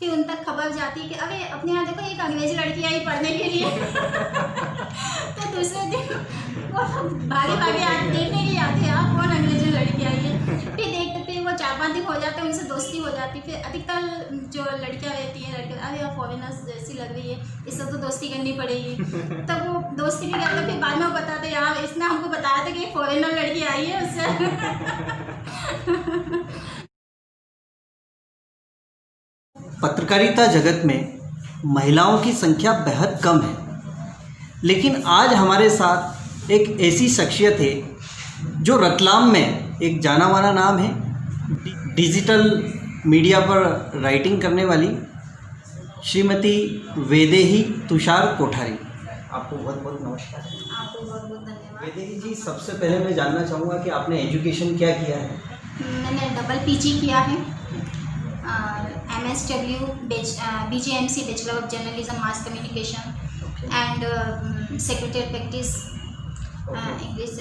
फिर उन तक खबर जाती कि अरे अपने यहाँ देखो एक अंग्रेजी लड़की आई पढ़ने के लिए तो दूसरे दिन वो भागे भागे देखने के लिए आते हैं आप कौन अंग्रेजी लड़की आई है। फिर देखते फिर वो 4-5 दिन हो जाते हैं, उनसे दोस्ती हो जाती। फिर अधिकतर जो लड़कियाँ रहती हैं लड़के अरे यार फॉरेनर्स जैसी लग रही है, इससे तो दोस्ती करनी पड़ेगी। तब वो दोस्ती भी करते, फिर बाद में वो बताते यार इसने हमको बताया था कि एक फॉरेनर लड़की आई है उससे। पत्रकारिता जगत में महिलाओं की संख्या बेहद कम है, लेकिन आज हमारे साथ एक ऐसी शख्सियत है जो रतलाम में एक जाना माना नाम है। डिजिटल मीडिया पर राइटिंग करने वाली श्रीमती वैदेही तुषार कोठारी, आपको बहुत बहुत नमस्कार। आपको बहुत बहुत धन्यवाद। वैदेही जी, सबसे पहले मैं जानना चाहूँगा कि आपने एजुकेशन क्या किया है? मैंने डबल पीजी किया है, MSW BJMC bachelor of journalism mass communication and secretary practice English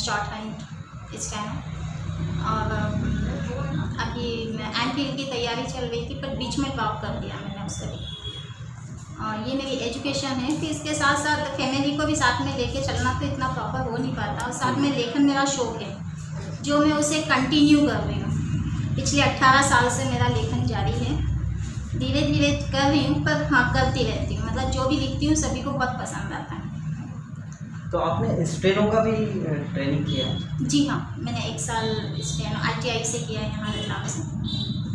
short hand इस टाइम। और अभी MPhil की तैयारी चल रही थी पर बीच में ड्रॉप कर दिया मैंने उससे भी। और ये मेरी एजुकेशन है। फिर इसके साथ साथ फैमिली को भी साथ में लेके चलना तो इतना प्रॉपर हो नहीं पाता, और साथ में लेखन मेरा शौक है जो मैं उसे कंटिन्यू कर रही हूँ। पिछले 18 साल से मेरा लेखन जारी है, धीरे धीरे कर रही हूँ पर हाँ करती रहती हूँ। मतलब जो भी लिखती हूँ सभी को बहुत पसंद आता है। तो आपने स्टेनो का भी ट्रेनिंग किया है? जी हाँ, मैंने 1 साल स्टेनो ITI से किया है यहाँ रतलाम से।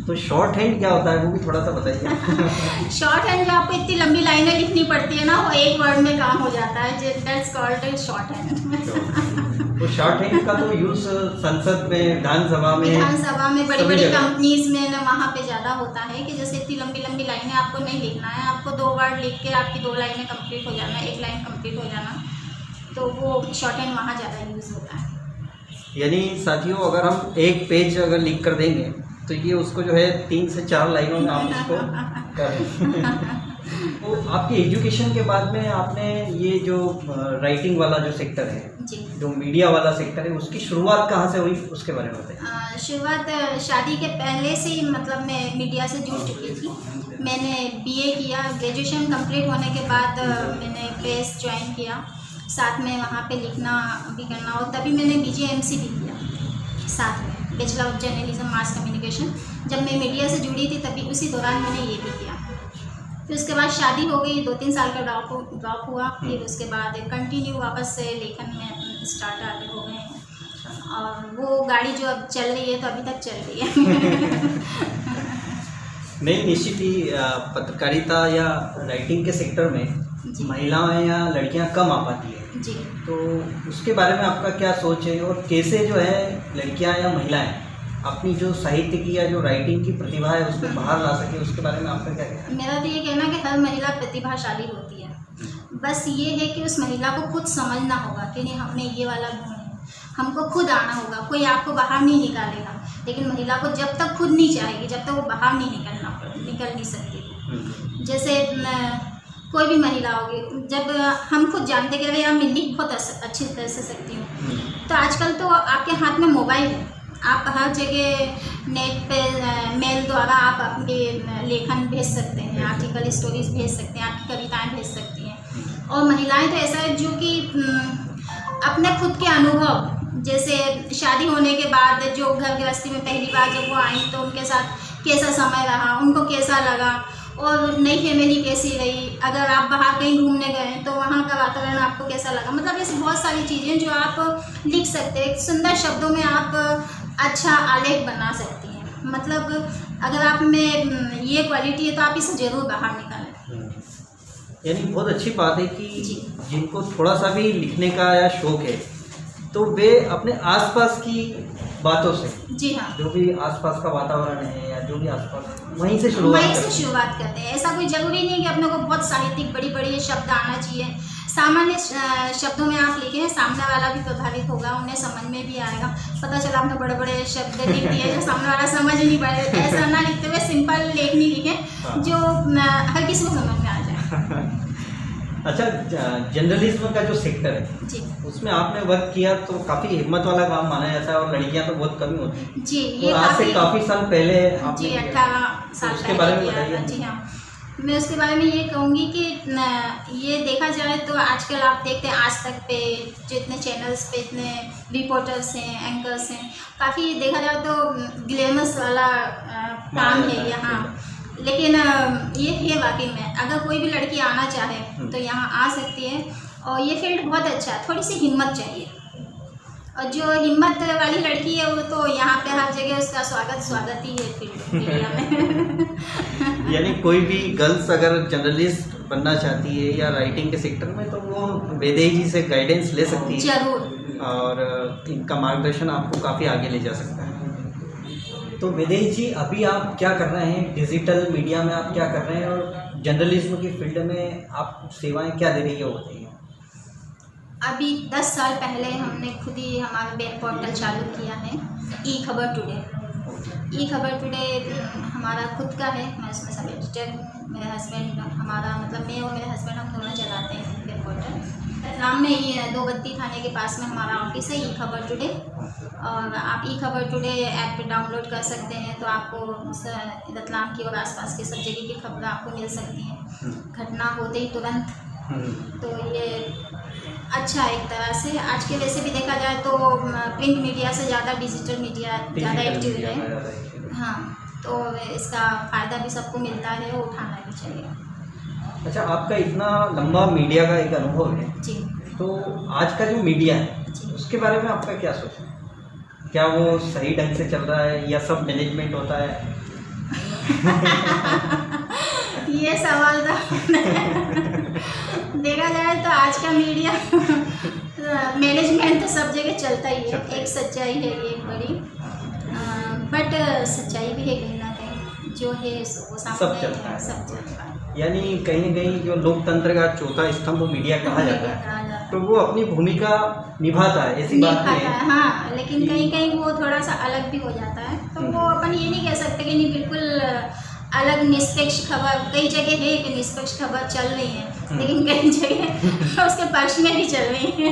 तो शॉर्ट हैंड क्या होता है वो भी थोड़ा सा बताइए। शॉर्ट हैंड जो आपको इतनी लंबी लाइनें लिखनी पड़ती है ना, वो एक वर्ड में काम हो जाता है, दैट्स कॉल्ड शॉर्ट हैंड। तो शॉर्ट हैंड का तो यूज संसद में, विधानसभा में बड़ी बड़ी कंपनीज में ना वहाँ पे ज़्यादा होता है कि जैसे इतनी लंबी लंबी लाइनें आपको नहीं लिखना है, आपको 2 वर्ड लिख के आपकी 2 लाइनें कंप्लीट हो जाना, 1 लाइन कंप्लीट हो जाना, तो वो शॉर्ट हैंड वहाँ ज़्यादा यूज़ होता है। यानी साथियों, अगर हम एक पेज अगर लिख कर देंगे तो ये उसको जो है 3 से 4 लाइनों में आप उसको करें। तो आपकी एजुकेशन के बाद में आपने ये जो राइटिंग वाला जो सेक्टर है जी, जो मीडिया वाला सेक्टर है, उसकी शुरुआत कहाँ से हुई उसके बारे में बताइए। शुरुआत शादी के पहले से ही मतलब मैं मीडिया से जुड़ चुकी थी। मैंने BA किया, ग्रेजुएशन कंप्लीट होने के बाद मैंने प्रेस ज्वाइन किया, साथ में वहाँ पे लिखना भी करना, और तभी मैंने BJMC भी किया साथ में, bachelor of journalism mass communication. जब मैं मीडिया से जुड़ी थी तभी उसी दौरान मैंने ये भी किया। फिर उसके बाद शादी हो गई, 2-3 साल का ड्रॉप हुआ। फिर उसके बाद कंटिन्यू वापस से लेखन में स्टार्ट आगे हो गए हैं, और वो गाड़ी जो अब चल रही है तो अभी तक चल रही है। नहीं, निश्चित ही पत्रकारिता या राइटिंग के सेक्टर में महिलाएं या लड़कियां कम आ पाती है जी। तो उसके बारे में आपका क्या सोच है, और कैसे जो है लड़कियां या महिलाएं अपनी जो साहित्य की या जो राइटिंग की प्रतिभा है उसको बाहर ला सके, उसके बारे में आपका क्या कहना है? मेरा तो ये कहना है कि हर महिला प्रतिभाशाली होती है, बस ये है कि उस महिला को खुद समझना होगा कि नहीं हमें ये वाला गुण है, हमको खुद आना होगा। कोई आपको बाहर नहीं निकालेगा, लेकिन महिला को जब तक खुद नहीं चाहेगी जब तक वो बाहर नहीं निकल नहीं सकती। जैसे कोई भी महिला होगी, जब हम खुद जानते कि यार मैं लिख बहुत अच्छी तरह से सकती हूँ, तो आजकल तो आपके हाथ में मोबाइल है, आप हर जगह नेट पे मेल द्वारा आप अपने लेखन भेज सकते हैं, आर्टिकल स्टोरीज भेज सकते हैं, आपकी कविताएं भेज सकती हैं। और महिलाएं तो ऐसा है जो कि अपने खुद के अनुभव, जैसे शादी होने के बाद जो घर गृहस्थी में पहली बार जब वो आई तो उनके साथ कैसा समय रहा, उनको कैसा लगा, और नई फैमिली कैसी रही, अगर आप बाहर कहीं घूमने गए तो वहाँ का वातावरण आपको कैसा लगा, मतलब ऐसी बहुत सारी चीज़ें जो आप लिख सकते हैं। सुंदर शब्दों में आप अच्छा आलेख बना सकती हैं। मतलब अगर आप में ये क्वालिटी है तो आप इसे ज़रूर बाहर निकालें। यानी बहुत अच्छी बात है कि जिनको थोड़ा सा भी लिखने का या शौक है तो वे अपने आसपास की बातों से, जी हाँ, जो भी आसपास का वातावरण है या जो भी आसपास, वहीं से शुरुआत करते हैं। ऐसा कोई ज़रूरी नहीं कि अपने को बहुत साहित्यिक बड़ी बड़ी शब्द आना चाहिए। सामान्य शब्दों में आप लिखें, सामने वाला भी प्रभावित होगा, उन्हें समझ में भी आएगा। पता चला आपने बड़े बड़े शब्द लिख दिए जो सामने वाला समझ ही नहीं पाएगा। ऐसा ना लिखते हुए सिंपल लेखनी लिखें जो हर किसी को समझ में आ जाए। अच्छा, जर्नलिज्म का जो सेक्टर है जी उसमें आपने वर्क किया तो काफ़ी हिम्मत वाला काम माना जाता है और लड़कियां तो बहुत कम ही होती हैं। जी, ये तो आज से काफ़ी साल पहले आपने जी किया। 18 साल उसके पहले बारे में किया था। बताइए। जी हाँ, मैं उसके बारे में ये कहूँगी कि ये देखा जाए तो आजकल आप देखते हैं आज तक पे जितने चैनल्स पे इतने रिपोर्टर्स हैं, एंकर्स हैं, काफ़ी देखा जाए तो ग्लैमरस वाला काम है यहाँ। लेकिन ये है वाकई में, अगर कोई भी लड़की आना चाहे तो यहाँ आ सकती है और ये फील्ड बहुत अच्छा है। थोड़ी सी हिम्मत चाहिए, और जो हिम्मत वाली लड़की है वो तो यहाँ पे हर जगह उसका स्वागत ही है फील्ड मीडिया में। यानी कोई भी गर्ल्स अगर जर्नलिस्ट बनना चाहती है या राइटिंग के सेक्टर में तो वो वैदेही जी से गाइडेंस ले सकती है जरूर, और इनका मार्गदर्शन आपको काफ़ी आगे ले जा सकता है। तो वैदेही जी, अभी आप क्या कर रहे हैं? डिजिटल मीडिया में आप क्या कर रहे हैं और जर्नलिज्म की फील्ड में आप सेवाएं क्या दे रही है वो बताइए। अभी 10 साल पहले हमने खुद ही हमारा वेब पोर्टल चालू किया है, ई खबर टुडे। ई खबर टुडे हमारा खुद का है, मैं उसमें सब एडिटर, मेरे हस्बैंड, हमारा मतलब मैं और मेरे हस्बैंड हम दोनों चलाते हैं वेब पोर्टल। रतलाम में ये 2 बत्ती थाने के पास में हमारा ऑफिस है ई खबर टुडे, और आप ई खबर टुडे ऐप पे डाउनलोड कर सकते हैं तो आपको रतलाम की और आसपास की सब जगह की खबरें आपको मिल सकती हैं घटना होते ही तुरंत। तो ये अच्छा है एक तरह से। आज के वैसे भी देखा जाए तो प्रिंट मीडिया से ज़्यादा डिजिटल मीडिया ज़्यादा एक्टिव है। हाँ, तो इसका फ़ायदा भी सबको मिलता है, वो उठाना भी चाहिए। अच्छा, आपका इतना लंबा मीडिया का एक अनुभव है जी, तो आज का जो मीडिया है जी। उसके बारे में आपका क्या सोच है? क्या वो सही ढंग से चल रहा है या सब मैनेजमेंट होता है? ये सवाल तो देखा जाए तो आज का मीडिया मैनेजमेंट तो सब जगह चलता ही है, एक सच्चाई है ये बड़ी, बट सच्चाई भी है कहीं ना कहीं, जो है वो सब सामने चलता है। सब चलता है। यानी कहीं न कहीं जो लोकतंत्र का चौथा स्तंभ मीडिया कहा जाता है कहा जाता है। तो वो अपनी भूमिका निभाता है, ऐसी बात नहीं निभाता है। है, हाँ, लेकिन कहीं कहीं वो थोड़ा सा अलग भी हो जाता है, तो वो अपन ये नहीं कह सकते कि नहीं बिल्कुल अलग निष्पक्ष खबर। कई जगह है कि निष्पक्ष खबर चल रही है, लेकिन कई जगह उसके पक्ष में भी चल रही है।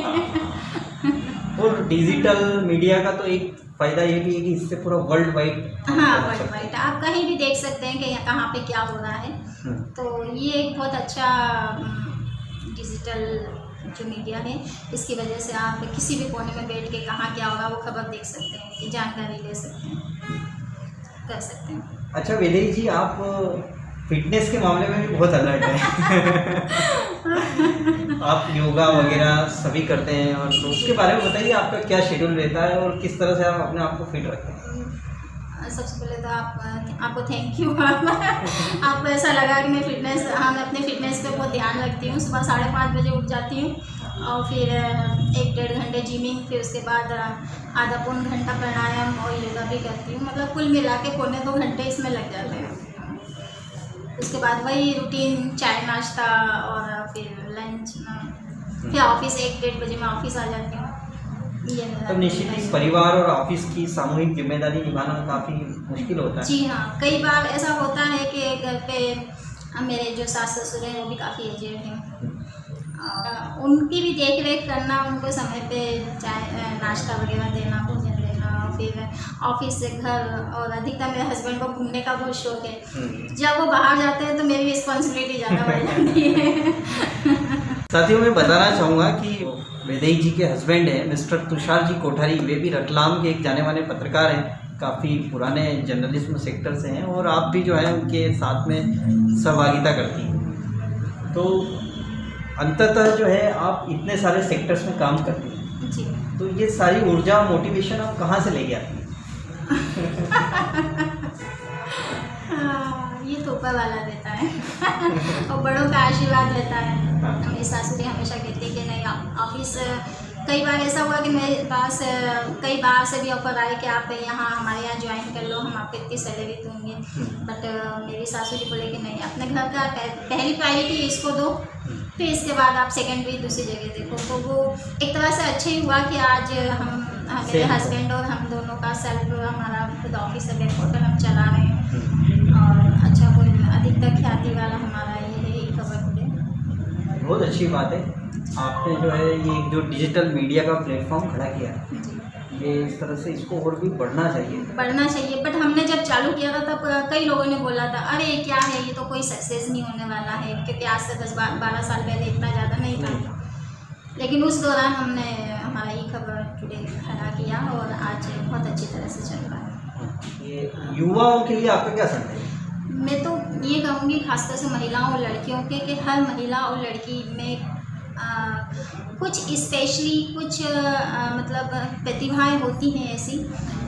और डिजिटल मीडिया का तो एक फ़ायदा ये भी है कि इससे पूरा वर्ल्ड वाइड, हाँ, वर्ल्ड वाइड आप कहीं भी देख सकते हैं कि कहाँ पे क्या हो रहा है। तो ये एक बहुत अच्छा डिजिटल जो मीडिया है, इसकी वजह से आप किसी भी कोने में बैठ के कहाँ क्या होगा वो खबर देख सकते हैं, कि जानकारी ले सकते हैं, कर सकते हैं। अच्छा वैदेही जी, आप फिटनेस के मामले में भी बहुत अलर्ट हैं। आप योगा वगैरह सभी करते हैं और तो उसके बारे में बताइए, आपका क्या शेड्यूल रहता है और किस तरह से आप अपने आप को फिट रखते हैं? सबसे पहले तो आपको थैंक यू। आपको ऐसा लगा कि मैं अपने फिटनेस पे बहुत ध्यान रखती हूँ। सुबह 5:30 बजे उठ जाती हूँ और फिर 1-1.5 घंटे जिमिंग, फिर उसके बाद आधा पौन घंटा प्राणायाम और योगा भी करती हूँ। मतलब कुल मिला के 1.25-2 घंटे इसमें लग जाते हैं। उसके बाद वही रूटीन, चाय नाश्ता और फिर लंच, फिर ऑफिस 1-1.5 बजे मैं ऑफिस आ जाती हूँ। तो निश्चित ही परिवार और ऑफिस की सामूहिक जिम्मेदारी निभाना काफ़ी मुश्किल होता है। जी हाँ, कई बार ऐसा होता है कि घर पे मेरे जो सास ससुर हैं वो भी काफ़ी एजेड हैं, उनकी भी देख रेख करना, उनको समय पे चाय नाश्ता वगैरह देना, भोजन देना, फिर ऑफिस से घर, और अधिकतर मेरे हस्बैंड को घूमने का बहुत शौक है। जब वो बाहर जाते हैं तो मेरी रिस्पॉन्सिबिलिटी ज़्यादा बढ़ जाती है। साथियों, मैं बताना चाहूँगा कि वैदेही जी के हस्बैंड हैं मिस्टर तुषार जी कोठारी, वे भी रतलाम के एक जाने माने पत्रकार हैं, काफ़ी पुराने जर्नलिज्म सेक्टर से हैं और आप भी जो है उनके साथ में सहभागिता करती हैं। तो अंततः जो है आप इतने सारे सेक्टर्स में काम करती हैं, जी, तो ये सारी ऊर्जा मोटिवेशन आप कहाँ से लेके आती हैं? ये तो ऊपर वाला देता है और बड़ों का आशीर्वाद रहता है। मेरी सासू जी हमेशा कहती है कि नहीं, ऑफिस, कई बार ऐसा हुआ कि मेरे पास कई बार से भी ऑफर आए कि आप यहाँ हमारे यहाँ ज्वाइन कर लो, हम आपको इतनी सैलरी दूँगे, बट मेरी सासू जी बोले कि नहीं, अपने घर का पहली प्रायोरिटी इसको दो, फिर इसके बाद आप सेकेंडरी दूसरी जगह देखो। तो वो एक तरह से अच्छा ही हुआ कि आज मेरे हस्बैंड और हम दोनों का सेल्फ, हमारा खुद ऑफिस है, वेब पोर्टल हम चला रहे हैं और अच्छा कोई अधिकतर ख्याति वाला हमारा ये है ई खबर टुडे। बहुत अच्छी अच्छी बात है। आपने जो है ये जो डिजिटल मीडिया का प्लेटफॉर्म खड़ा किया है, जी, ये इस तरह से इसको और भी बढ़ना चाहिए। बढ़ना चाहिए। बट हमने जब चालू किया था तब कई लोगों ने बोला था अरे क्या है, ये तो कोई सक्सेस नहीं होने वाला है, क्योंकि आज से 10-12 साल पहले इतना ज़्यादा नहीं था। लेकिन उस दौरान हमने हमारा ई खबर टुडे खड़ा किया और आज बहुत अच्छी तरह से चल रहा है। ये युवाओं के लिए आपका क्या संदेश है? मैं तो ये कहूँगी खासतौर से महिलाओं और लड़कियों के कि हर महिला और लड़की में कुछ स्पेशली कुछ मतलब प्रतिभाएं होती हैं ऐसी,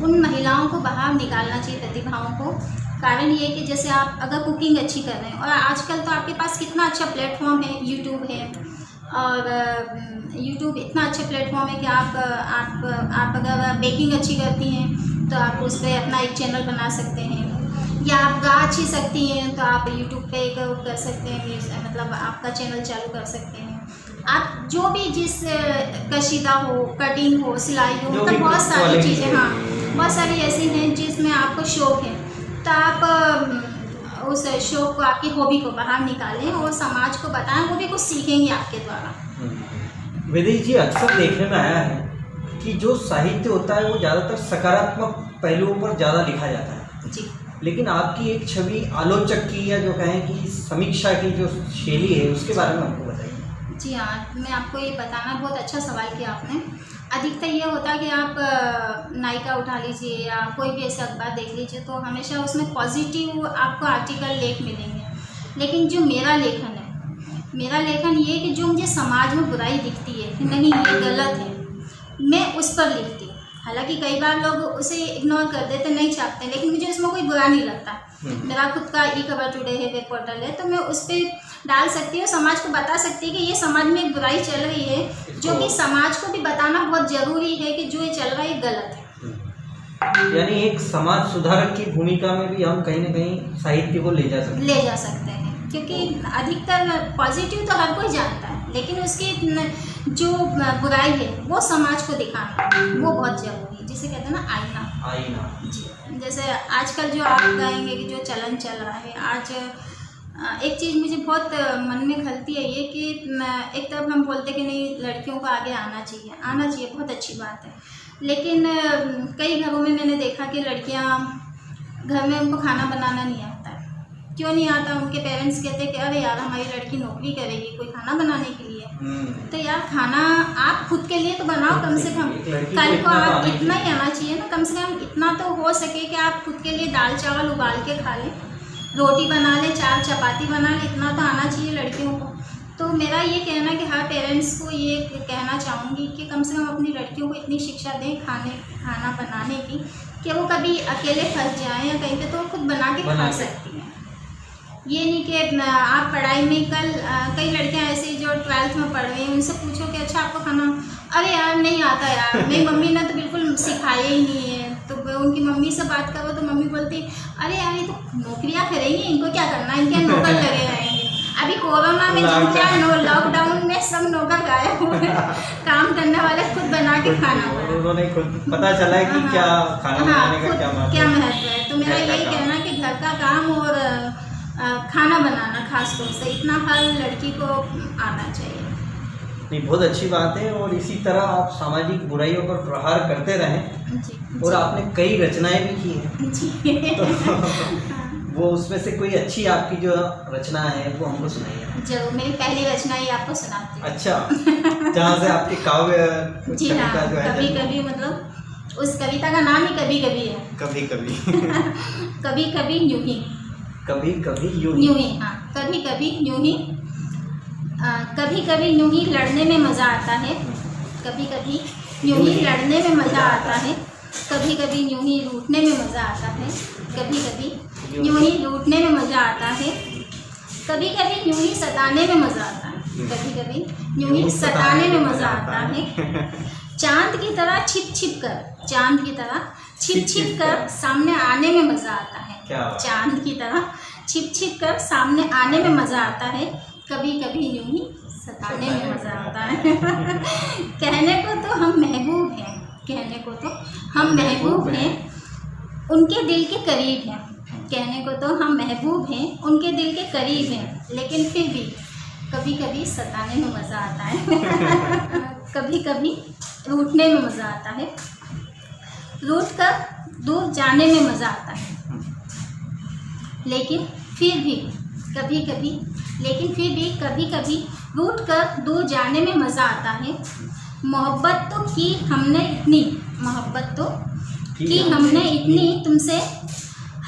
उन महिलाओं को बाहर निकालना चाहिए प्रतिभाओं को। कारण ये कि जैसे आप अगर कुकिंग अच्छी कर रहे हैं, और आजकल तो आपके पास कितना अच्छा प्लेटफॉर्म है, यूट्यूब है, और यूट्यूब इतना अच्छा प्लेटफॉर्म है कि आप अगर बेकिंग अच्छी करती हैं तो आप उस पर अपना एक चैनल बना सकते हैं, या आप गा अच्छी सकती हैं तो आप यूट्यूब पे कर सकते हैं, मतलब आपका चैनल चालू कर सकते हैं। आप जो भी जिस कशीदा हो, कटिंग हो, सिलाई हो, मतलब बहुत सारी चीज़ें, हाँ बहुत सारी ऐसी हैं जिसमें आपको शौक है, तो आप उस शौक को, आपकी हॉबी को बाहर निकालें और समाज को बताएं, वो भी कुछ सीखेंगे आपके द्वारा। विदेश जी, अक्सर देखने में आया है कि जो साहित्य होता है वो ज़्यादातर सकारात्मक पहलुओं पर ज़्यादा लिखा जाता है जी, लेकिन आपकी एक छवि आलोचक की, या जो कहें कि समीक्षा की जो शैली है, उसके बारे में हमको बताइए। जी हाँ, मैं आपको ये बताना, बहुत अच्छा सवाल किया आपने। अधिकतर ये होता है कि आप नायिका उठा लीजिए या कोई भी ऐसा अखबार देख लीजिए तो हमेशा उसमें पॉजिटिव आपको आर्टिकल लेख मिलेंगे, लेकिन जो मेरा लेखन है, मेरा लेखन ये है कि जो मुझे समाज में बुराई दिखती है कि नहीं ये गलत है, मैं उस पर लिखती हूँ। हालांकि कई बार लोग उसे इग्नोर कर देते, नहीं छापते, लेकिन मुझे उसमें कोई बुरा नहीं लगता। मेरा खुद का ई खबर टुडे है, वेब पोर्टल है, तो मैं उस पर डाल सकती हूँ, समाज को बता सकती है कि ये समाज में एक बुराई चल रही है, जो कि समाज को भी बताना बहुत ज़रूरी है कि जो ये चल रहा है ये गलत है। यानी एक समाज सुधारक की भूमिका में भी हम कहीं ना कहीं साहित्य को ले जा सकते हैं, क्योंकि अधिकतर पॉजिटिव तो हर कोई जानता है, लेकिन उसकी जो बुराई है वो समाज को दिखाना वो बहुत ज़रूरी है, जिसे कहते हैं ना आईना। जी, जैसे आजकल जो आप कहेंगे कि जो चलन चल रहा है आज, एक चीज़ मुझे बहुत मन में खलती है ये कि एक तरफ हम बोलते कि नहीं लड़कियों को आगे आना चाहिए, बहुत अच्छी बात है, लेकिन कई घरों में मैंने देखा कि लड़कियां घर में उनको खाना बनाना नहीं आता है। क्यों नहीं आता? उनके पेरेंट्स कहते हैं कि अरे यार हमारी लड़की नौकरी करेगी कोई खाना बनाने के लिए, तो यार खाना आप खुद के लिए तो बनाओ कम से कम, कल को आप इतना ही आना चाहिए ना, कम से कम इतना तो हो सके कि आप खुद के लिए दाल चावल उबाल के खा लें, रोटी बना ले, 4 चपाती बना ले, इतना तो आना चाहिए लड़कियों को। तो मेरा ये कहना है कि हर पेरेंट्स को ये कहना चाहूँगी कि कम से कम अपनी लड़कियों को इतनी शिक्षा दें खाना बनाने की कि वो कभी अकेले फंस जाएं या कहीं पे तो खुद बना के खा सकती हैं। ये नहीं कि आप पढ़ाई में कई लड़कियां ऐसी जो 12th में पढ़ रही हैं, उनसे पूछो कि अच्छा आपको खाना, अरे यार नहीं आता यार, मेरी मम्मी ने तो बिल्कुल सिखाया ही नहीं है। तो उनकी मम्मी से बात करो तो मम्मी बोलती अरे यार ये तो नौकरियां करेंगी, इनको क्या करना है, इनके नौकर लगे रहेंगे। अभी कोरोना में जब क्या लॉकडाउन में सब नौकर गायब हुए, काम करने वाले खुद बना के खाना पड़ा, उन्होंने खुद पता चला है कि क्या खाना बनाने का क्या महत्व है। तो मेरा यही कहना है कि घर का काम और खाना बनाना खास तौर से इतना हर लड़की को आना चाहिए। नहीं, बहुत अच्छी बात है, और इसी तरह आप सामाजिक बुराइयों पर प्रहार करते रहें। जी, और आपने कई रचनाएं भी की हैं जी। तो वो उसमें से कोई अच्छी आपकी जो रचना है वो हमको सुनाइए। जरूर, मेरी पहली रचना ही आपको सुनाती हूँ। अच्छा, जहाँ से आपके काव्य जी हाँ, कभी कभी, मतलब उस कविता का नाम ही कभी कभी है। कभी कभी कभी कभी यूं ही, कभी कभी यूं ही, हाँ कभी कभी यूं ही, कभी कभी यूं ही लड़ने में मज़ा आता है, कभी कभी यूं ही लड़ने में मज़ा आता है, कभी कभी यूं ही लूटने में मज़ा आता है, कभी कभी यूं ही लूटने में मज़ा आता है, कभी कभी यूं ही सताने में मज़ा आता है, कभी कभी यूं ही सताने में मज़ा आता है। चांद की तरह छिप छिप कर, चांद की तरह छिप छिप कर सामने आने में मज़ा आता है, चांद की तरह छिप छिप कर सामने आने में मज़ा आता है, कभी कभी यूं ही सताने में मज़ा आता है। कहने को तो हम महबूब हैं, कहने को तो हम महबूब हैं, उनके दिल के करीब हैं, कहने को तो हम महबूब हैं, उनके दिल के करीब हैं, लेकिन फिर भी कभी कभी सताने में मज़ा आता है कभी कभी रूठने में मज़ा आता है, रूठ कर दूर जाने में मज़ा आता है, लेकिन फिर भी कभी कभी रूठ कर दूर जाने में मज़ा आता है। मोहब्बत तो की हमने इतनी तुमसे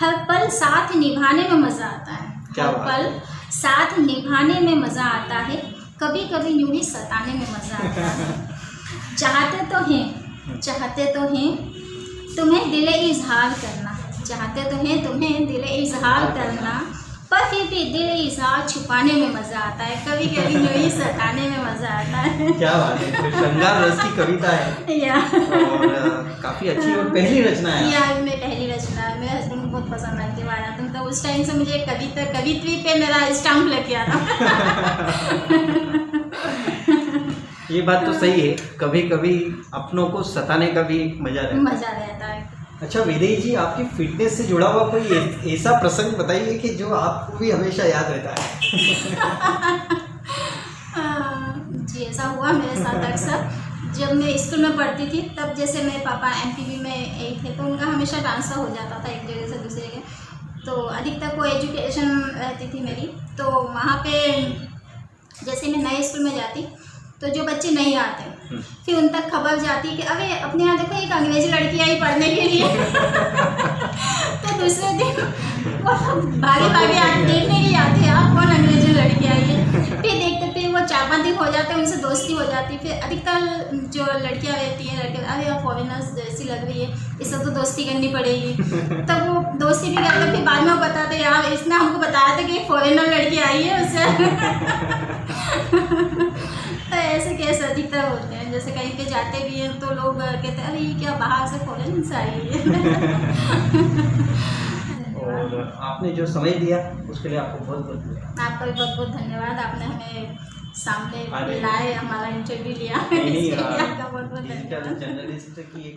हर पल साथ निभाने में मज़ा आता है, हर पल साथ निभाने में मज़ा आता है, कभी कभी यूँ ही सताने में मज़ा आता है। चाहते तो हैं तुम्हें दिले इजहार करना, पर फिर भी दिले इजहार छुपाने में मज़ा आता है, कभी कभी यूँ ही सताने में मज़ा आता है। क्या बात है, तो श्रृंगार रस की कविता है और काफ़ी अच्छी और पहली रचना है। मैं पहली रचना है, मेरे हस्बैंड को बहुत पसंद आती है तुम, तो उस टाइम से मुझे कवित्वी पे मेरा स्टाम्प लग गया था। ये बात तो सही है, कभी कभी अपनों को सताने का भी मजा रहता है। अच्छा वैदेही जी, आपकी फिटनेस से जुड़ा हुआ कोई ऐसा प्रसंग बताइए कि जो आपको भी हमेशा याद रहता है। जी, ऐसा हुआ मेरे साथ अक्सर। जब मैं स्कूल में पढ़ती थी तब जैसे मेरे पापा MPV में एक थे, तो उनका हमेशा ट्रांसफ़र हो जाता था एक जगह से दूसरी जगह, तो अधिकतर को एजुकेशन रहती थी मेरी। तो वहाँ पे जैसे मैं नए स्कूल में जाती तो जो बच्चे नहीं आते फिर उन तक खबर जाती कि अरे अपने यहाँ देखो एक अंग्रेजी लड़की आई पढ़ने के लिए। तो दूसरे दिन वो भागे देखने के लिए आते आप कौन अंग्रेजी लड़की आई है। फिर देखते थे वो 4-5 दिन हो जाते, उनसे दोस्ती हो जाती। फिर अधिकतर जो लड़कियाँ रहती हैं लड़के, अरे आप फॉरेनर्स जैसी लग रही है, इससे तो दोस्ती करनी पड़ेगी। तब वो दोस्ती भी करते, फिर बाद में वो बताते यार इसने हमको बताया था कि एक फॉरेनर लड़की आई है उससे। तो ऐसे केस अधिकतर होते हैं, जैसे कहीं पे जाते भी हैं तो लोग कहते हैं अरे ये क्या बाहर से फॉरेन से आई है। और आपने जो समय दिया उसके लिए आपको बहुत बहुत धन्यवाद। आपका भी बहुत बहुत धन्यवाद, आपने हमें सामने लाए, हमारा इंटरव्यू लिया। नहीं, आपका बहुत बहुत धन्यवाद। जर्नलिस्ट की एक